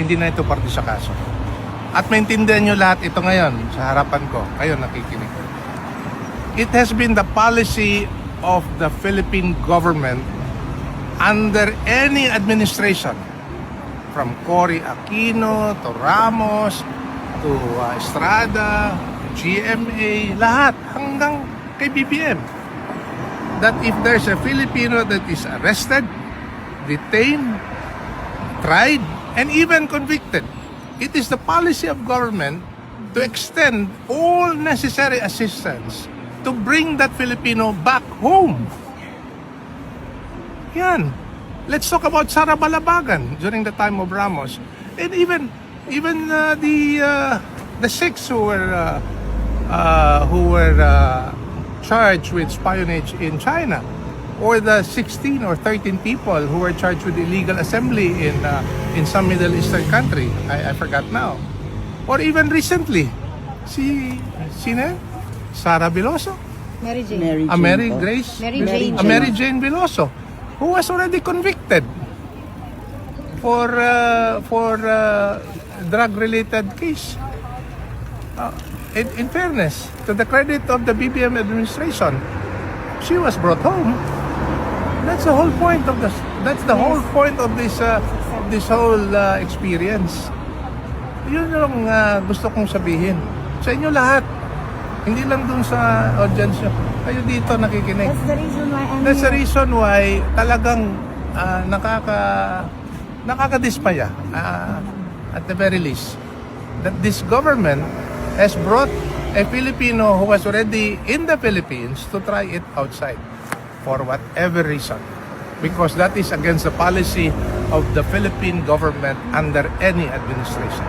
ay hindi na ito parte sa kaso. At maintindihan nyo lahat ito ngayon sa harapan ko. Kayo nakikinig. It has been the policy of the Philippine government under any administration, from Cory Aquino to Ramos to Estrada, GMA, lahat hanggang kay BBM, that if there's a Filipino that is arrested, detained, tried, and even convicted, it is the policy of government to extend all necessary assistance to bring that Filipino back home. Yan. Let's talk about Sara Balabagan during the time of Ramos, and even the six who were charged with espionage in China, or the 16 or 13 people who were charged with illegal assembly in some Middle Eastern country. I forgot now. Or even recently, sino? Sara Biloso? Mary Jane. Mary Jane Biloso, who was already convicted for drug-related case. In fairness, to the credit of the BBM administration, she was brought home. That's the whole point of this. That's the whole point of this whole experience. Yun yung gusto kong sabihin sa inyo lahat. Hindi lang dun sa audience nyo. Kayo dito nakikinig. That's the reason why Talagang nakakadismaya at the very least that this government has brought a Filipino who was already in the Philippines to try it outside for whatever reason, because that is against the policy of the Philippine government under any administration.